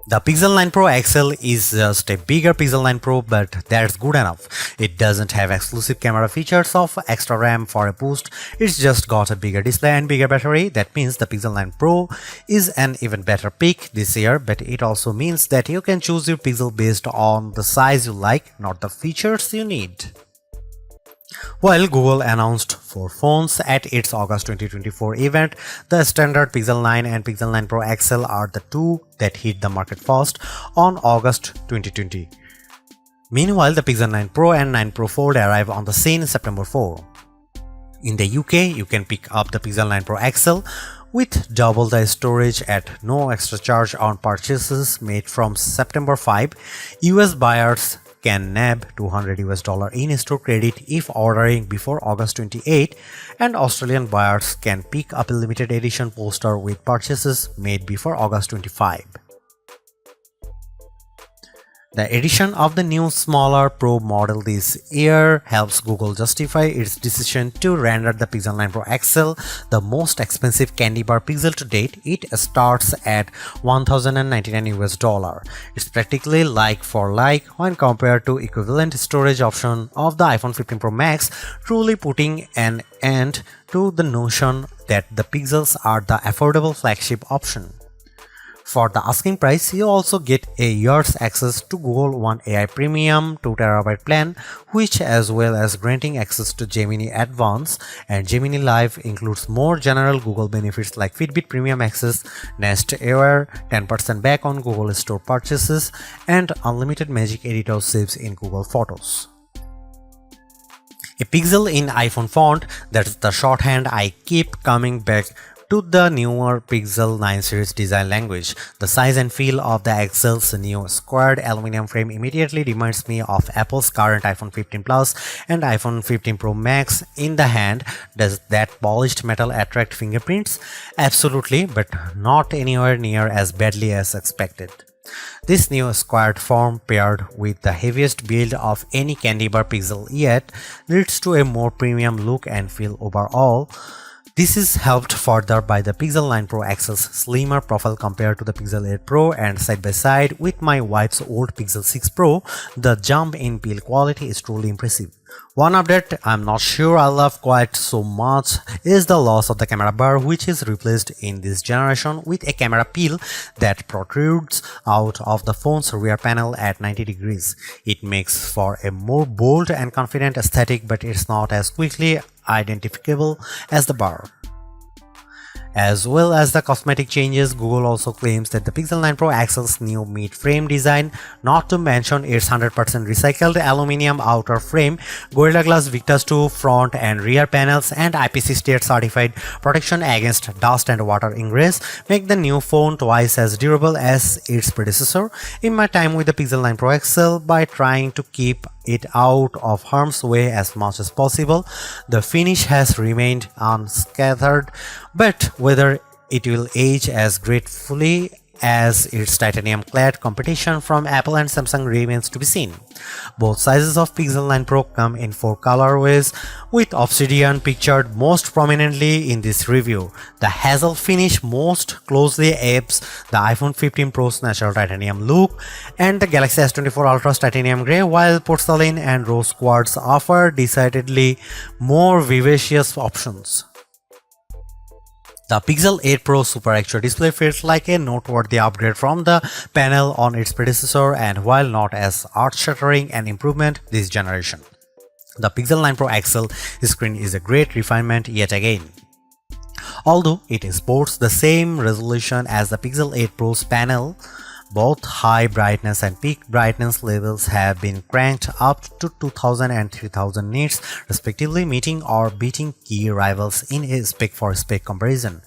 The Pixel 9 Pro XL is just a bigger Pixel 9 Pro, but that's good enough. It doesn't have exclusive camera features of extra RAM for a boost. It's just got a bigger display and bigger battery. That means the Pixel 9 Pro is an even better pick this year, but it also means that you can choose your Pixel based on the size you like, not the features you need. While Google announced 4 phones at its August 2024 event, the standard Pixel 9 and Pixel 9 Pro XL are the two that hit the market first on August 2020. Meanwhile, the Pixel 9 Pro and 9 Pro Fold arrive on the scene September 4. In the UK, you can pick up the Pixel 9 Pro XL with double the storage at no extra charge on purchases made from September 5. US buyers can nab $200 in-store credit if ordering before August 28, and Australian buyers can pick up a limited edition poster with purchases made before August 25. The addition of the new smaller Pro model this year helps Google justify its decision to render the Pixel 9 Pro XL the most expensive candy bar Pixel to date. It starts at $1,099. It's practically like for like when compared to equivalent storage option of the iPhone 15 Pro Max, truly putting an end to the notion that the Pixels are the affordable flagship option. For the asking price, you also get a year's access to Google One AI Premium 2TB plan, which as well as granting access to Gemini Advanced and Gemini Live includes more general Google benefits like Fitbit Premium Access, Nest Aware, 10% back on Google Store purchases, and unlimited Magic Editor saves in Google Photos. A pixel in iPhone font, that's the shorthand I keep coming back to the newer Pixel 9 series design language. The size and feel of the XL's new squared aluminum frame immediately reminds me of Apple's current iPhone 15 Plus and iPhone 15 Pro Max in the hand. Does that polished metal attract fingerprints? Absolutely, but not anywhere near as badly as expected. This new squared form paired with the heaviest build of any candy bar Pixel yet leads to a more premium look and feel overall. This is helped further by the Pixel 9 Pro XL's slimmer profile compared to the Pixel 8 Pro, and side by side with my wife's old Pixel 6 Pro, the jump in build quality is truly impressive. One update I'm not sure I love quite so much is the loss of the camera bar, which is replaced in this generation with a camera peel that protrudes out of the phone's rear panel at 90 degrees. It makes for a more bold and confident aesthetic, but it's not as quickly identifiable as the bar. As well as the cosmetic changes, Google also claims that the Pixel 9 Pro XL's new mid-frame design, not to mention its 100% recycled aluminum outer frame, Gorilla Glass Victus 2 front and rear panels, and IPC certified protection against dust and water ingress, make the new phone twice as durable as its predecessor. In my time with the Pixel 9 Pro XL, by trying to keep it out of harm's way as much as possible, the finish has remained unscathed, but whether it will age as gracefully as its titanium-clad competition from Apple and Samsung remains to be seen. Both sizes of Pixel 9 Pro come in 4 colorways, with Obsidian pictured most prominently in this review. The hazel finish most closely apes the iPhone 15 Pro's natural titanium look, and the Galaxy S24 Ultra's titanium grey, while porcelain and rose quartz offer decidedly more vivacious options. The Pixel 8 Pro Super Extra display feels like a noteworthy upgrade from the panel on its predecessor, and while not as earth-shattering an improvement this generation, the Pixel 9 Pro XL screen is a great refinement yet again. Although it sports the same resolution as the Pixel 8 Pro's panel, both high brightness and peak brightness levels have been cranked up to 2000 and 3000 nits respectively, meeting or beating key rivals in a spec-for-spec comparison.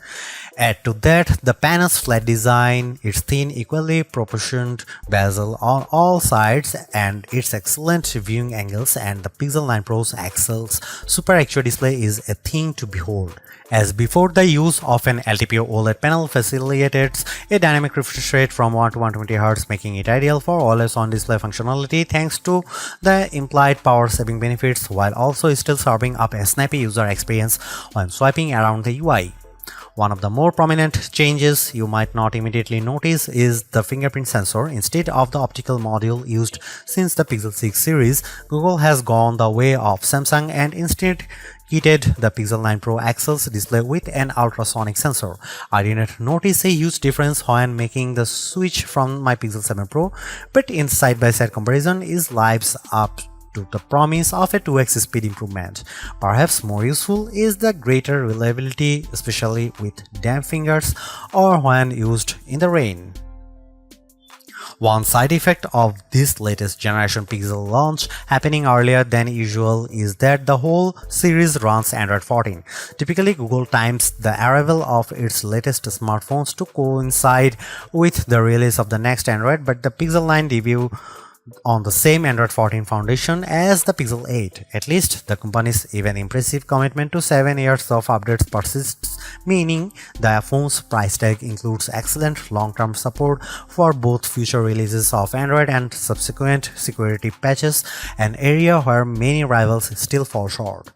Add to that the panel's flat design, its thin, equally proportioned bezel on all sides, and its excellent viewing angles, and the Pixel 9 Pro XL's Super Extra display is a thing to behold. As before, the use of an LTPO OLED panel facilitates a dynamic refresh rate from 1 to 120Hz, making it ideal for always-on display functionality thanks to the implied power-saving benefits, while also still serving up a snappy user experience when swiping around the UI. One of the more prominent changes you might not immediately notice is the fingerprint sensor. Instead of the optical module used since the Pixel 6 series, Google has gone the way of Samsung and instead kitted the Pixel 9 Pro XL's display with an ultrasonic sensor. I didn't notice a huge difference when making the switch from my Pixel 7 Pro, but in side-by-side comparison it lives up to the promise of a 2x speed improvement. Perhaps more useful is the greater reliability, especially with damp fingers or when used in the rain. One side effect of this latest generation Pixel launch happening earlier than usual is that the whole series runs Android 14. Typically, Google times the arrival of its latest smartphones to coincide with the release of the next Android, but the Pixel 9 debut on the same Android 14 foundation as the Pixel 8. At least the company's even impressive commitment to 7 years of updates persists, meaning the phone's price tag includes excellent long-term support for both future releases of Android and subsequent security patches, an area where many rivals still fall short.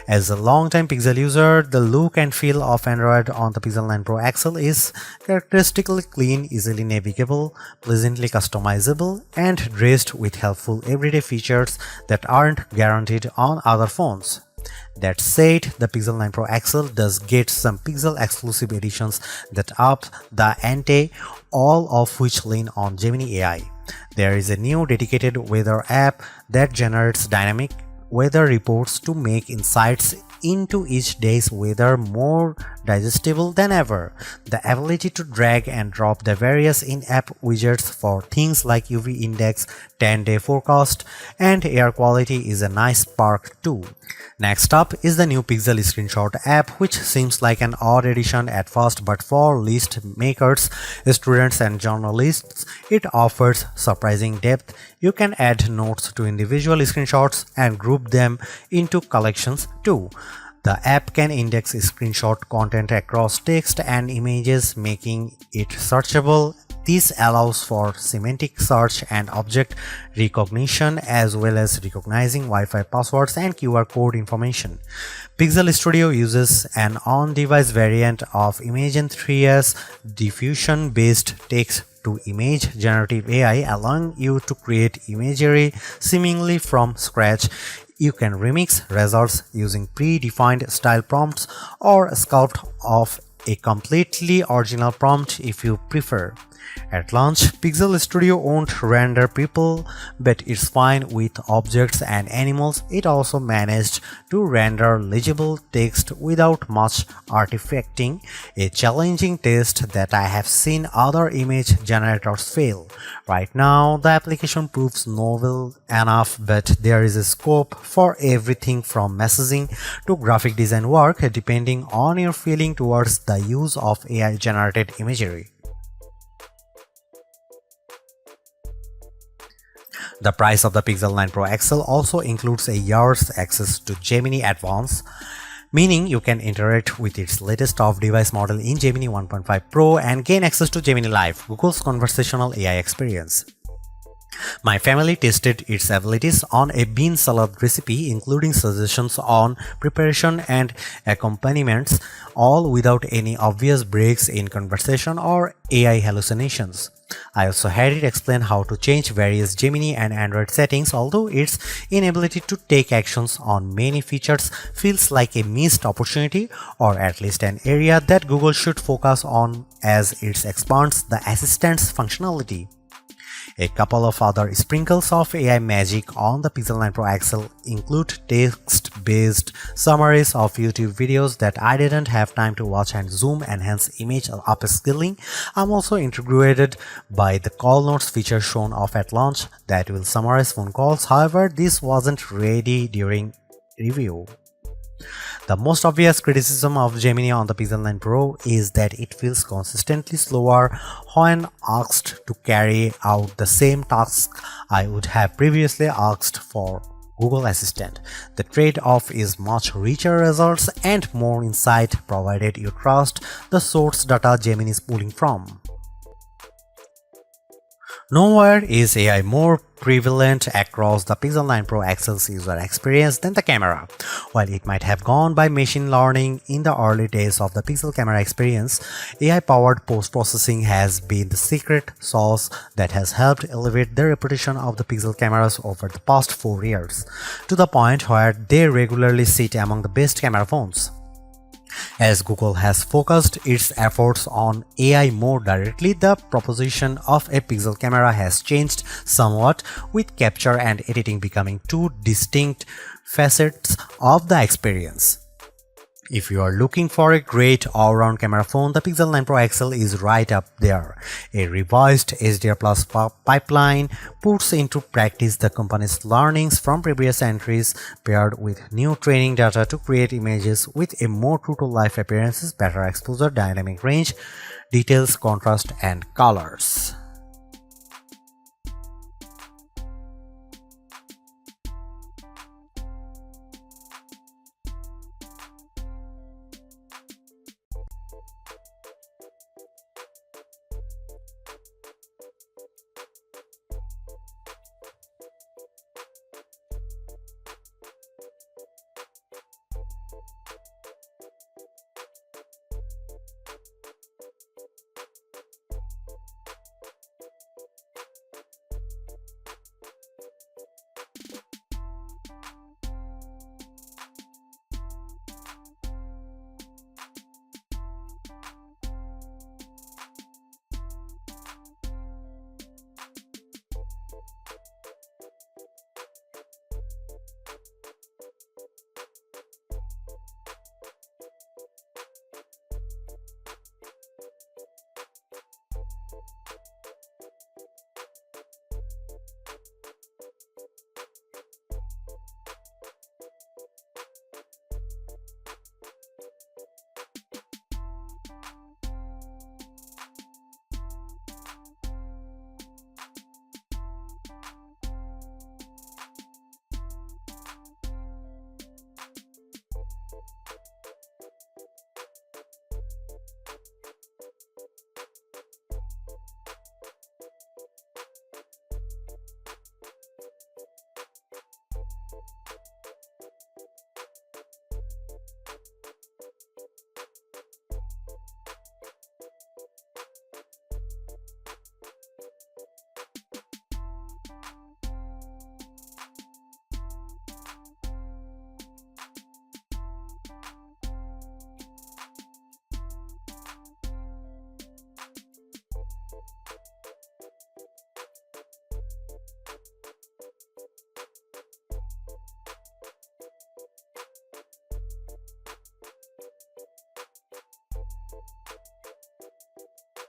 As a long-time Pixel user, the look and feel of Android on the Pixel 9 Pro XL is characteristically clean, easily navigable, pleasantly customizable, and dressed with helpful everyday features that aren't guaranteed on other phones. That said, the Pixel 9 Pro XL does get some Pixel exclusive editions that up the ante, all of which lean on Gemini AI. There is a new dedicated weather app that generates dynamic weather reports to make insights into each day's weather more digestible than ever. The ability to drag and drop the various in-app widgets for things like UV index, 10-day forecast, and air quality is a nice perk too. Next up is the new Pixel Screenshot app, which seems like an odd addition at first, but for list makers, students, and journalists, it offers surprising depth. You can add notes to individual screenshots and group them into collections too. The app can index screenshot content across text and images, making it searchable. This allows for semantic search and object recognition, as well as recognizing Wi-Fi passwords and QR code information. Pixel Studio uses an on-device variant of Imagen 3's diffusion-based text-to-image generative AI, allowing you to create imagery seemingly from scratch. You can remix results using predefined style prompts or sculpt off a completely original prompt if you prefer. At launch, Pixel Studio won't render people, but it's fine with objects and animals. It also managed to render legible text without much artifacting, a challenging test that I have seen other image generators fail. Right now, the application proves novel enough, but there is a scope for everything from messaging to graphic design work, depending on your feeling towards the use of AI-generated imagery. The price of the Pixel 9 Pro XL also includes a year's access to Gemini Advance, meaning you can interact with its latest off-device model in Gemini 1.5 Pro and gain access to Gemini Live, Google's conversational AI experience. My family tested its abilities on a bean salad recipe, including suggestions on preparation and accompaniments, all without any obvious breaks in conversation or AI hallucinations. I also had it explain how to change various Gemini and Android settings, although its inability to take actions on many features feels like a missed opportunity, or at least an area that Google should focus on as it expands the assistant's functionality. A couple of other sprinkles of AI magic on the Pixel 9 Pro XL include text-based summaries of YouTube videos that I didn't have time to watch and zoom enhance image upscaling. I'm also intrigued by the call notes feature shown off at launch that will summarize phone calls. However, this wasn't ready during review. The most obvious criticism of Gemini on the Pixel 9 Pro is that it feels consistently slower when asked to carry out the same task I would have previously asked for Google Assistant. The trade-off is much richer results and more insight, provided you trust the source data Gemini is pulling from. Nowhere is AI more prevalent across the Pixel 9 Pro XL's user experience than the camera. While it might have gone by machine learning in the early days of the Pixel camera experience, AI-powered post-processing has been the secret sauce that has helped elevate the reputation of the Pixel cameras over the past 4 years, to the point where they regularly sit among the best camera phones. As Google has focused its efforts on AI more directly, the proposition of a Pixel camera has changed somewhat, with capture and editing becoming two distinct facets of the experience. If you are looking for a great all-round camera phone, the Pixel 9 Pro XL is right up there. A revised HDR Plus pipeline puts into practice the company's learnings from previous entries, paired with new training data to create images with a more true-to-life appearances, better exposure, dynamic range, details, contrast, and colors.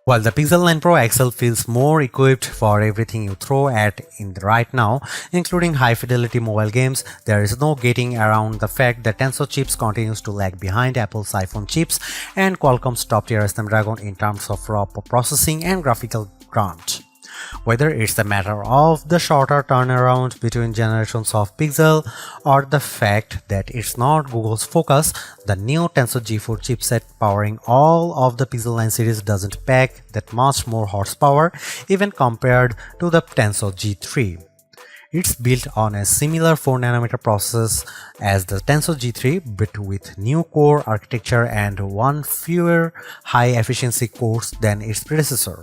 While the Pixel 9 Pro XL feels more equipped for everything you throw at it right now, including high-fidelity mobile games, there is no getting around the fact that Tensor chips continues to lag behind Apple's iPhone chips and Qualcomm's top-tier Snapdragon in terms of raw processing and graphical crunch. Whether it's a matter of the shorter turnaround between generations of Pixel or the fact that it's not Google's focus, the new Tensor G4 chipset powering all of the Pixel 9 series doesn't pack that much more horsepower even compared to the Tensor G3. It's built on a similar 4nm process as the Tensor G3 but with new core architecture and one fewer high-efficiency cores than its predecessor.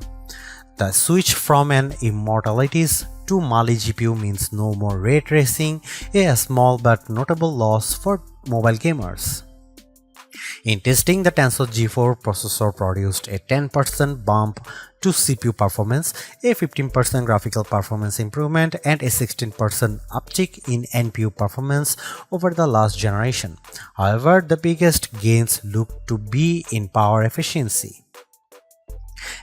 The switch from an Immortalities to Mali GPU means no more ray tracing, a small but notable loss for mobile gamers. In testing, the Tensor G4 processor produced a 10% bump to CPU performance, a 15% graphical performance improvement, and a 16% uptick in NPU performance over the last generation. However, the biggest gains look to be in power efficiency.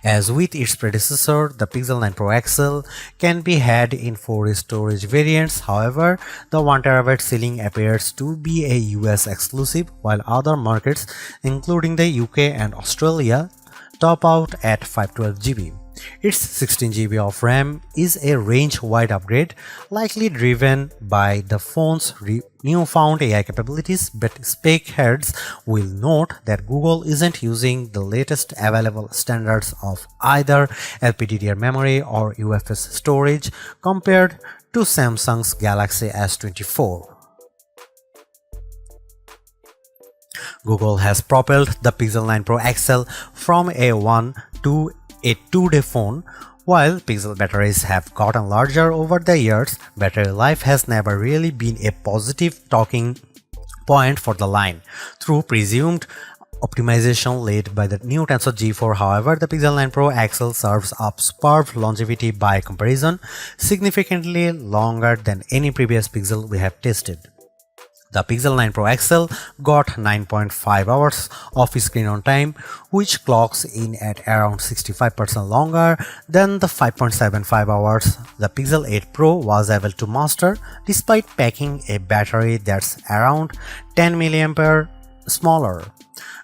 As with its predecessor, the Pixel 9 Pro XL can be had in 4 storage variants. However, the 1TB ceiling appears to be a US exclusive, while other markets, including the UK and Australia, top out at 512 GB. Its 16 GB of RAM is a range-wide upgrade, likely driven by the phone's newfound AI capabilities, but spec heads will note that Google isn't using the latest available standards of either LPDDR memory or UFS storage compared to Samsung's Galaxy S24. Google has propelled the Pixel 9 Pro XL from a 1 to a 2-day phone. While Pixel batteries have gotten larger over the years, battery life has never really been a positive talking point for the line. Through presumed optimization led by the new Tensor G4, however, the Pixel 9 Pro XL serves up superb longevity by comparison, significantly longer than any previous Pixel we have tested. The Pixel 9 Pro XL got 9.5 hours of screen on time, which clocks in at around 65% longer than the 5.75 hours the Pixel 8 Pro was able to master, despite packing a battery that's around 10 mAh smaller.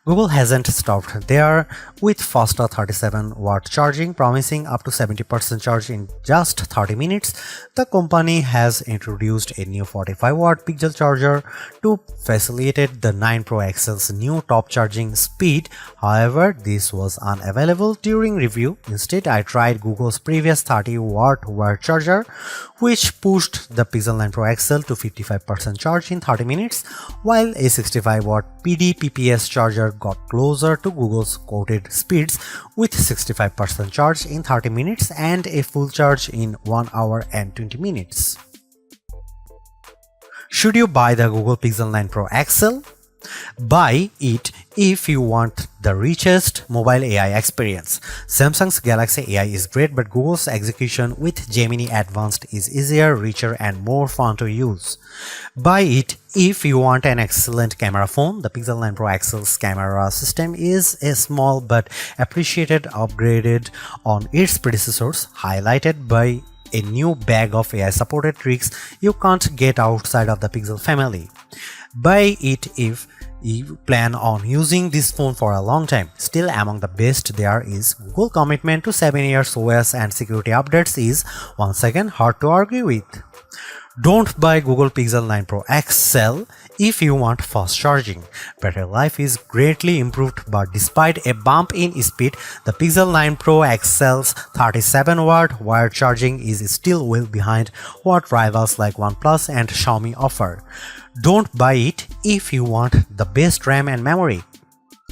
Google hasn't stopped there, with faster 37-watt charging promising up to 70% charge in just 30 minutes. The company has introduced a new 45-watt Pixel charger to facilitate the 9 Pro XL's new top charging speed. However, this was unavailable during review. Instead, I tried Google's previous 30-watt wired charger, which pushed the Pixel 9 Pro XL to 55% charge in 30 minutes, while a 65-watt PD-PPS charger got closer to Google's quoted speeds with 65% charge in 30 minutes and a full charge in 1 hour and 20 minutes. Should you buy the Google Pixel 9 Pro XL? Buy it if you want the richest mobile AI experience. Samsung's Galaxy AI is great, but Google's execution with Gemini Advanced is easier, richer, and more fun to use. Buy it if you want an excellent camera phone. The Pixel 9 Pro XL's camera system is a small but appreciated upgraded on its predecessors, highlighted by a new bag of AI-supported tricks you can't get outside of the Pixel family. Buy it if you plan on using this phone for a long time. Still among the best there is Google commitment to 7 years OS and security updates is once again hard to argue with. Don't buy Google Pixel 9 Pro XL if you want fast charging. Battery life is greatly improved, but despite a bump in speed, the Pixel 9 Pro XL's 37-watt wired charging is still well behind what rivals like OnePlus and Xiaomi offer. Don't buy it if you want the best RAM and memory.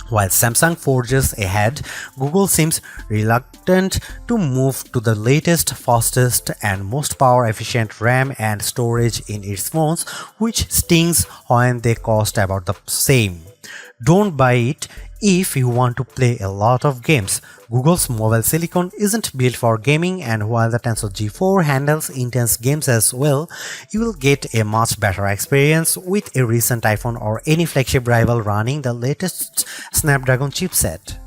While Samsung forges ahead, Google seems reluctant to move to the latest, fastest, and most power-efficient RAM and storage in its phones, which stings when they cost about the same. Don't buy it if you want to play a lot of games. Google's mobile silicon isn't built for gaming, and while the Tensor G4 handles intense games as well, you will get a much better experience with a recent iPhone or any flagship rival running the latest Snapdragon chipset.